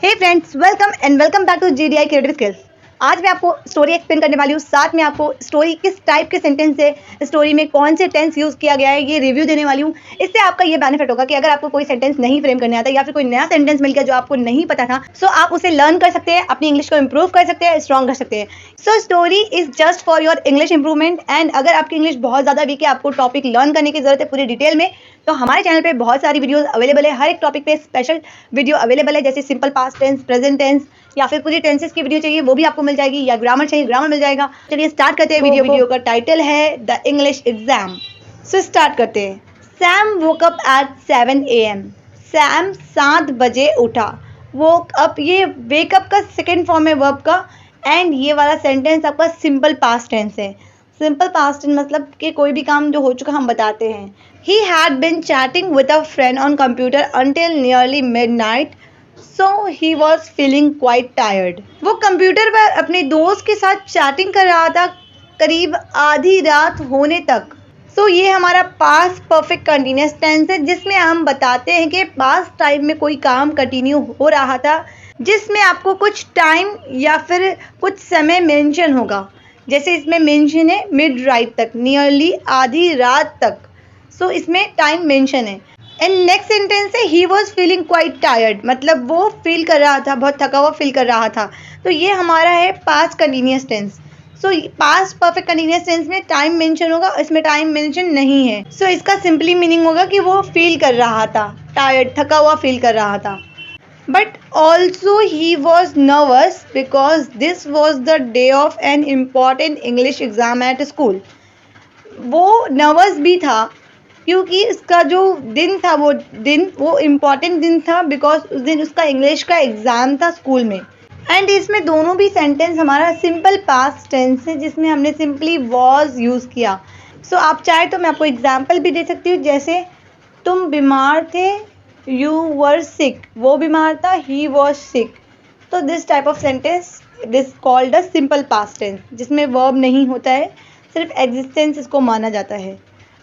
Hey friends, welcome back to GDI creative skills. आज मैं आपको स्टोरी एक्सप्लेन करने वाली हूँ। साथ में आपको स्टोरी किस टाइप के सेंटेंस है, स्टोरी में कौन से टेंस यूज़ किया गया है, ये रिव्यू देने वाली हूँ। इससे आपका ये बेनिफिट होगा कि अगर आपको कोई सेंटेंस नहीं फ्रेम करने आता या फिर कोई नया सेंटेंस मिल गया जो आपको नहीं पता था, सो आप उसे लर्न कर सकते हैं, अपनी इंग्लिश को इंप्रूव कर सकते हैं, स्ट्रॉन्ग कर सकते हैं। So story is just for your English improvement. And अगर आपकी इंग्लिश बहुत ज़्यादा वीक है, आपको टॉपिक लर्न करने की जरूरत है पूरी डिटेल में, तो हमारे चैनल पे बहुत सारी वीडियोस अवेलेबल है। हर एक टॉपिक पे स्पेशल वीडियो अवेलेबल है, जैसे simple past tense, present tense, या फिर पूरी टेंसेस की वीडियो चाहिए वो भी आपको मिल जाएगी, या ग्रामर चाहिए ग्रामर मिल जाएगा। चलिए स्टार्ट करते हैं। वीडियो का टाइटल है the English exam. So start करते हैं। Sam woke up at 7 AM। Sam 7 बजे उठा। वोक अप, ये वेकअप का सेकेंड फॉर्म है वर्ब का। एंड ये वाला सेंटेंस आपका सिंपल पास्ट टेंस है। सिंपल पास्ट टेंस मतलब कि कोई भी काम जो हो चुका हम बताते हैं। He had been chatting with a friend on computer until nearly midnight, so he was feeling quite tired. वो कंप्यूटर पर अपने दोस्त के साथ चैटिंग कर रहा था करीब आधी रात होने तक। सो ये हमारा पास्ट परफेक्ट कंटिन्यूस टेंस है, जिसमें हम बताते हैं कि पास्ट टाइम में कोई काम कंटिन्यू हो रहा था, जिसमें आपको कुछ टाइम या फिर कुछ समय मेंशन होगा। जैसे इसमें मेंशन है मिड राइट तक, नियरली आधी रात तक। सो इसमें टाइम मेंशन है। एंड नेक्स्ट सेंटेंस है he was feeling quite tired, मतलब वो फील कर रहा था, बहुत थका हुआ फील कर रहा था। तो ये हमारा है past continuous tense. So past perfect continuous tense में टाइम मेंशन होगा, इसमें टाइम मेंशन नहीं है। सो इसका सिंपली मीनिंग होगा कि वो फील कर रहा था, टायर्ड, थका हुआ फील कर रहा था। But also he was nervous because this was the day of an important English exam at school. वो नर्वस भी था क्योंकि इसका जो दिन था वो इम्पॉर्टेंट दिन था, बिकॉज उस दिन उसका इंग्लिश का एग्ज़ाम था स्कूल में। एंड इसमें दोनों भी सेंटेंस हमारा सिंपल पास्ट टेंस है, जिसमें हमने सिंपली वॉज यूज़ किया। सो आप चाहे तो मैं आपको एग्जांपल भी दे सकती हूँ, जैसे तुम बीमार थे, यू वर सिक, वो बीमार था, ही वॉज सिक। तो this type of sentence this called a simple past tense, जिसमें वर्ब नहीं होता है, सिर्फ एग्जिस्टेंस इसको माना जाता है।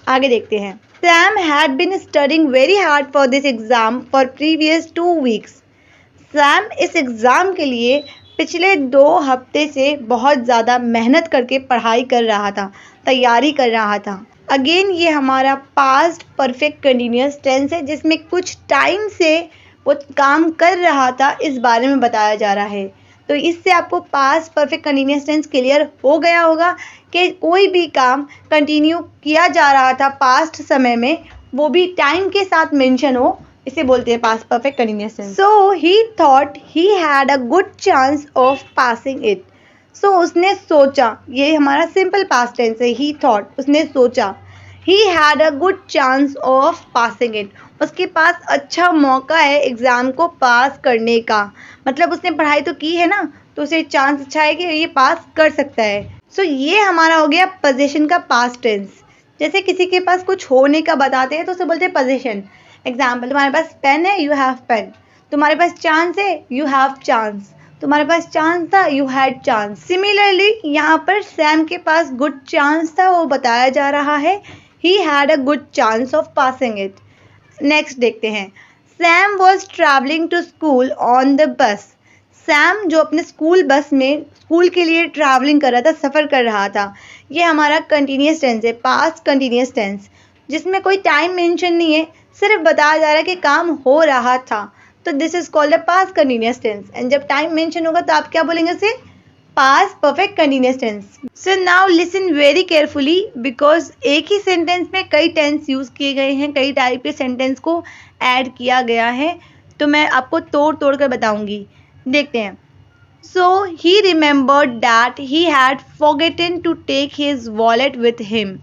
आगे देखते हैं। Sam had been studying very hard for this exam for previous 2 weeks. Sam इस एग्ज़ाम के लिए पिछले 2 हफ्ते से बहुत ज़्यादा मेहनत करके पढ़ाई कर रहा था, तैयारी कर रहा था। अगेन ये हमारा पास्ट परफेक्ट कंटिन्यूस टेंस है, जिसमें कुछ टाइम से वो काम कर रहा था इस बारे में बताया जा रहा है। तो इससे आपको past perfect continuous tense clear हो गया होगा कि कोई भी काम कंटिन्यू किया जा रहा था पास्ट समय में, वो भी टाइम के साथ मेंशन हो, इसे बोलते हैं past perfect continuous tense. So he thought he had a good chance of passing it. So उसने सोचा, ये हमारा सिंपल पास्ट टेंस है। ही थॉट, उसने सोचा। ही had a good chance of passing it, उसके पास अच्छा मौका है एग्ज़ाम को पास करने का। मतलब उसने पढ़ाई तो की है ना, तो उसे चांस अच्छा है कि ये पास कर सकता है। सो ये हमारा हो गया पोजीशन का पास्ट टेंस। जैसे किसी के पास कुछ होने का बताते हैं तो उसे बोलते हैं पोजीशन। एग्जाम्पल, तुम्हारे पास पेन है, यू हैव पेन। तुम्हारे पास चांस है, यू हैव चांस। तुम्हारे पास चांस था, यू हैड चांस। सिमिलरली यहाँ पर सैम के पास गुड चांस था, वो बताया जा रहा है he had a good chance of passing it. Next देखते हैं। Sam was travelling to school on the bus. Sam जो अपने स्कूल बस में स्कूल के लिए ट्रैवलिंग कर रहा था, सफ़र कर रहा था। ये हमारा कंटिन्यूस टेंस है, पास्ट कंटिन्यूस टेंस, जिसमें कोई टाइम मेंशन नहीं है, सिर्फ बताया जा रहा है कि काम हो रहा था। तो this is called a past continuous tense. And जब टाइम मेंशन होगा तो आप क्या बोलेंगे उसे? Past perfect continuous tense. So now listen very carefully, because एक ही सेंटेंस में कई टेंस यूज़ किए गए हैं, कई टाइप के सेंटेंस को ऐड किया गया है, तो मैं आपको तोड़ तोड़ कर बताऊंगी। देखते हैं। So he remembered that he had forgotten to take his wallet with him.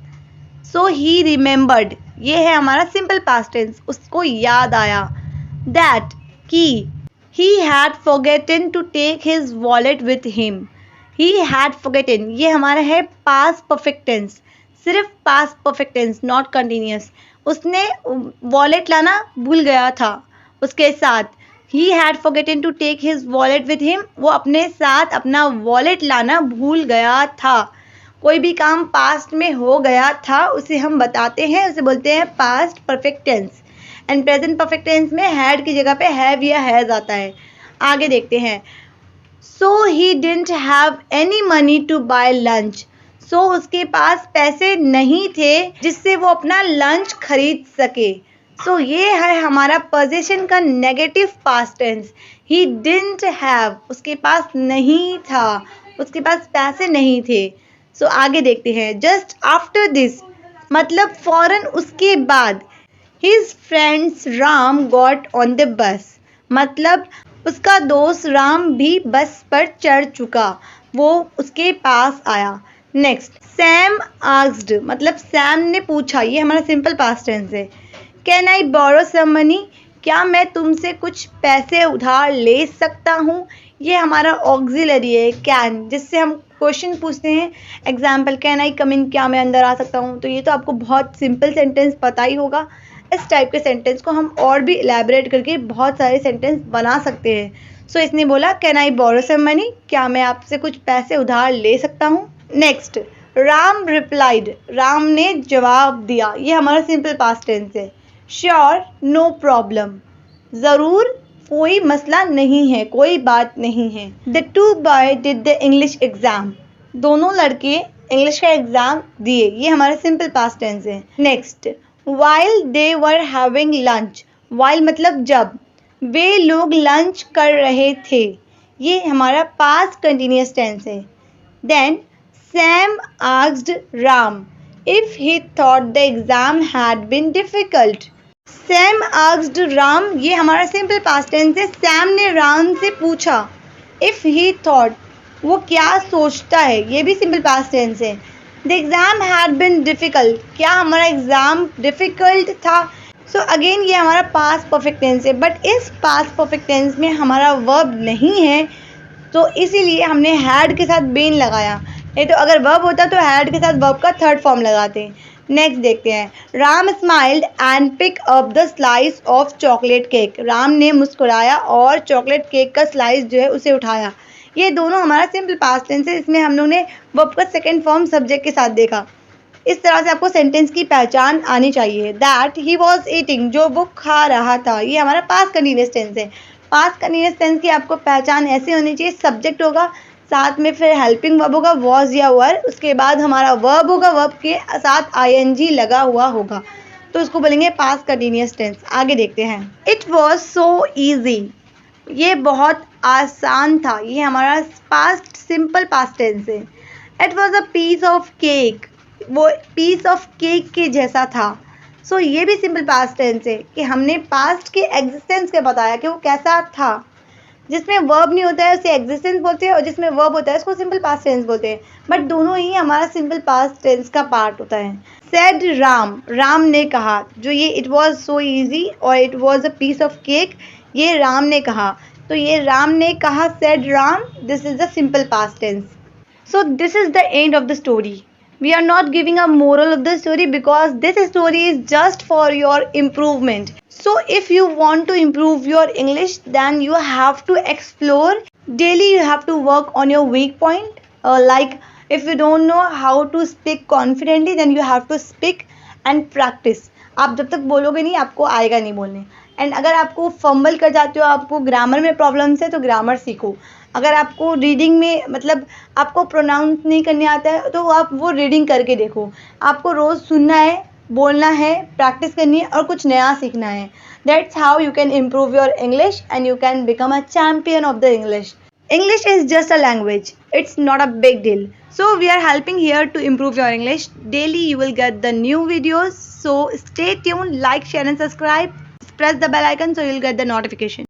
So he remembered, ये है हमारा सिंपल पास्ट टेंस, उसको याद आया। दैट, कि he had forgotten to take his wallet with him. He had forgotten, ये हमारा है पास्ट परफेक्ट टेंस, सिर्फ past perfect tense, not continuous. उसने वॉलेट लाना भूल गया था उसके साथ। He had forgotten to take his wallet with him, वो अपने साथ अपना वॉलेट लाना भूल गया था। कोई भी काम पास्ट में हो गया था उसे हम बताते हैं, उसे बोलते हैं past perfect tense. And present perfect tense में हैड की जगह पे हैव या हैज़ आता है। आगे देखते हैं। So he didn't have any money to buy lunch. So उसके पास पैसे नहीं थे जिससे वो अपना लंच खरीद सके। So ये है हमारा पोजीशन का negative past tense. He didn't have, उसके पास नहीं था, उसके पास पैसे नहीं थे। So आगे देखते हैं। Just after this, मतलब फौरन उसके बाद, his friends Ram got on the bus, मतलब उसका दोस्त राम भी बस पर चढ़ चुका, वो उसके पास आया। नेक्स्ट, सैम आस्क्ड, मतलब सैम ने पूछा, ये हमारा सिंपल पास्ट टेंस है। Can I borrow some money, क्या मैं तुमसे कुछ पैसे उधार ले सकता हूँ, ये हमारा ऑक्सिलरी है कैन, जिससे हम क्वेश्चन पूछते हैं। एग्जाम्पल, कैन आई कम इन, क्या मैं अंदर आ सकता हूँ। तो ये तो आपको बहुत सिंपल सेंटेंस पता ही होगा। इस टाइप के सेंटेंस को हम और भी इलेबोरेट करके बहुत सारे सेंटेंस बना सकते हैं। सो इसने बोला can I borrow some money, क्या मैं आपसे कुछ पैसे उधार ले सकता हूँ। नेक्स्ट, राम रिप्लाइड, राम ने जवाब दिया, ये हमारा सिंपल पास्ट टेंस है। श्योर, नो प्रॉब्लम, ज़रूर, कोई मसला नहीं है, कोई बात नहीं है। The two boy did the English exam, दोनों लड़के इंग्लिश का एग्जाम दिए, ये हमारा सिंपल पास्ट टेंस है। Next, while they were having lunch, while मतलब जब, वे लोग लंच कर रहे थे, ये हमारा पास्ट कंटिन्यूअस टेंस है। Then Sam asked Ram if he thought the exam had been difficult. Sam asked Ram, ये हमारा सिंपल पास्ट टेंस है। सैम ने राम से पूछा, if he thought, वो क्या सोचता है, ये भी सिंपल पास्ट टेंस है। The exam had been difficult, क्या हमारा एग्ज़ाम डिफ़िकल्ट था। सो अगेन ये हमारा पास्ट परफेक्ट टेंस है, बट इस पास्ट परफेक्ट टेंस में हमारा वर्ब नहीं है, तो इसीलिए हमने हैड के साथ बीन लगाया। नहीं तो अगर वर्ब होता तो हैड के साथ वर्ब का थर्ड फॉर्म लगाते। नेक्स्ट देखते हैं। Ram smiled and pick up the slice of chocolate cake, Ram ने मुस्कुराया और चॉकलेट केक का स्लाइस जो है उसे उठाया। ये दोनों हमारा सिंपल पास्ट टेंस है, इसमें हम लोग ने वर्ब का सेकंड फॉर्म सब्जेक्ट के साथ देखा। इस तरह से आपको सेंटेंस की पहचान आनी चाहिए। दैट ही वॉज ईटिंग, जो वो खा रहा था, ये हमारा पास्ट कंटिन्यूअस टेंस है। पास्ट कंटिन्यूअस टेंस की आपको पहचान ऐसे होनी चाहिए, सब्जेक्ट होगा, साथ में फिर हेल्पिंग वर्ब होगा वॉज या वर, उसके बाद हमारा वर्ब होगा, वर्ब के साथ आईएनजी लगा हुआ होगा, तो उसको बोलेंगे पास्ट कंटिन्यूअस टेंस। आगे देखते हैं। इट वॉज सो ईजी, ये बहुत आसान था, ये हमारा पास्ट सिंपल पास्ट टेंस है। It was a piece of cake, वो पीस ऑफ केक के जैसा था। सो ये भी सिंपल पास्ट टेंस है कि हमने पास्ट के एग्जिस्टेंस के बताया कि वो कैसा था। जिसमें वर्ब नहीं होता है उसे एग्जिस्टेंस बोलते हैं, और जिसमें वर्ब होता है उसको सिंपल पास्ट टेंस बोलते हैं, बट दोनों ही हमारा सिंपल पास्ट टेंस का पार्ट होता है। सेड राम, राम ने कहा, जो ये इट वॉज सो ईजी और it was a piece of cake, ये राम ने कहा, तो ये राम ने कहा, said Ram, this is the simple past tense. So this is the end of the story. We are not giving a moral of the story because this story is just for your improvement. So if you want to improve your English, then you have to explore. Daily you have to work on your weak point. Like if you don't know how to speak confidently, then you have to speak and practice. आप जब तक बोलोगे नहीं, आपको आएगा नहीं बोलने। And अगर आपको फंबल कर जाते हो, आपको ग्रामर में प्रॉब्लम्स है, तो ग्रामर सीखो। अगर आपको रीडिंग में मतलब आपको प्रोनाउंस नहीं करने आता है, तो आप वो रीडिंग करके देखो। आपको रोज़ सुनना है, बोलना है, प्रैक्टिस करनी है और कुछ नया सीखना है। That's how you can improve your English and you can become a champion of the English. English is just a language. It's not a big deal. So we are helping here to improve your English. Daily you will get the new videos. So stay tuned, like, share and subscribe. Press the bell icon so you'll get the notification.